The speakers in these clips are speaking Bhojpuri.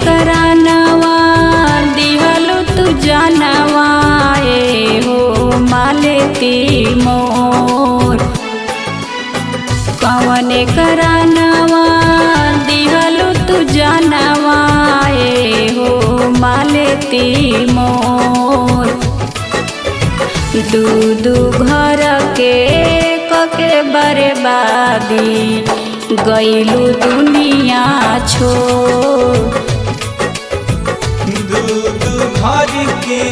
करानवा दिहलु तू जानवा ए हो मालती मोर। कवन करानवा दिहलु तू जानवा ए हो मालती मोर। दू घर के कके बर्बादी गईलू दुनिया छोड़। दू घर के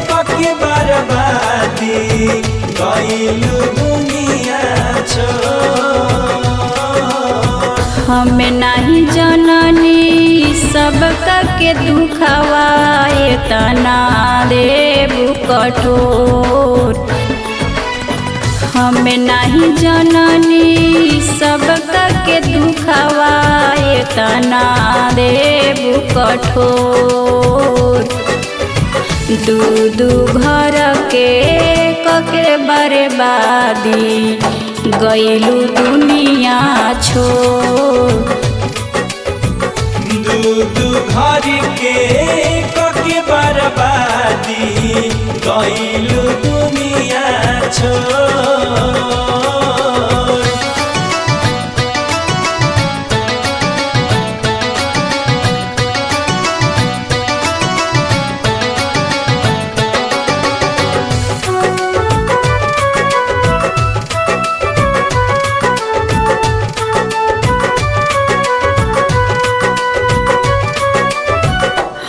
कके बर्बादी गईलू दुनिया छोड़। हम नहीं जननी सब के दुखवा तना देबू कठोर। हम नहीं जननी सब के दुखवा तना देबू कठोर। दू घर के कके बर्बादी गईलू दुनिया छोड़। दू घर के कके बर्बादी गईलू दुनिया छोड़।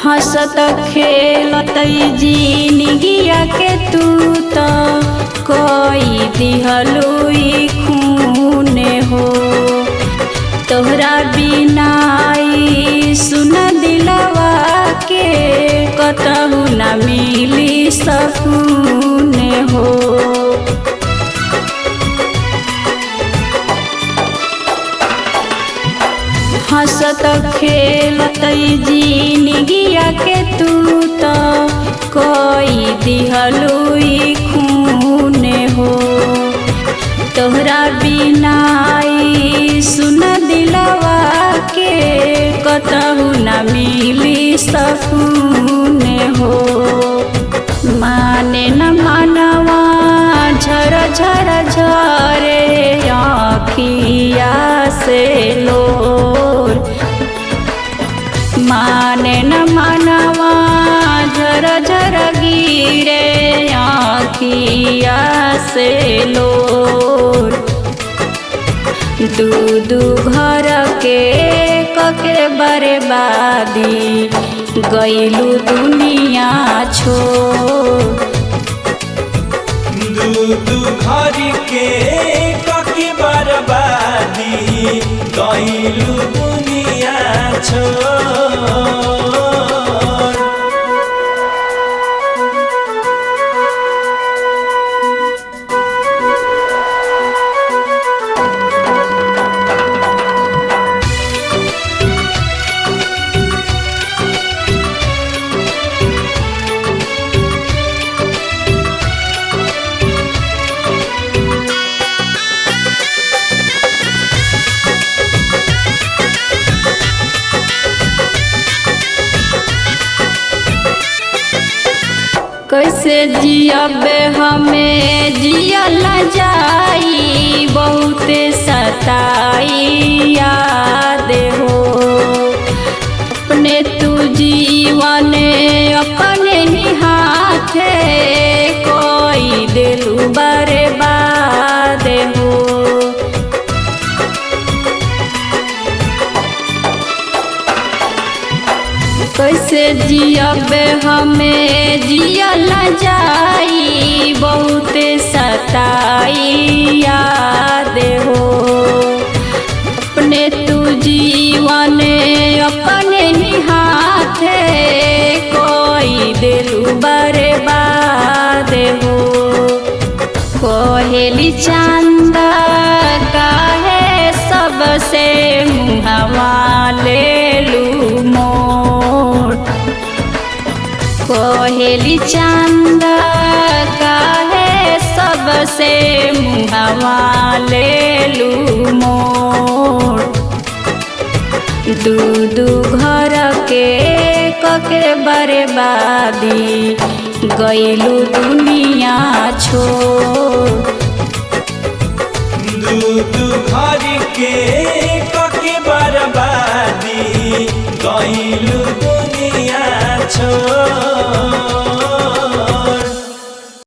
हंसत खेलत जिंदगिया के तू तो कोई दिहलु खून हो। तोहरा बिना सुन दिलवा के कतहु न मिली सकून हो। हंसत खेलत जिंदगिया के तू तो कोई दिहलु खून हो। तोहरा बिना सुन दिलवा के कतहु न मिली सकून हो। माने न मानवा झर झर झरे आँखिया से लोर। माने न मानवा झर झर गिरे आँखिया से लोर। दू घर के कके बर्बादी गईलू दुनिया छोड़। दू घर के कके बर्बादी गईलू दुनिया छोड़। कैसे जियबे हमें जियल जाई बहुते सताई याद हो। अपने तू जीवन अपने ही हाथे कोई दिलु बर्बाद हो। कैसे जियबे हमें जियल जाई बहुते सताई याद हो। अपने तू जीवन अपने ही हाथे कोई दिलु बर्बाद हो। कोहेली चांदा काहे सबसे मुहवा ले लू मोर। कोहेली चांदा काहे सबसे मुहवा ले लू मोर। दू घर के कके बर्बादी गइलू दुनिया छोड़।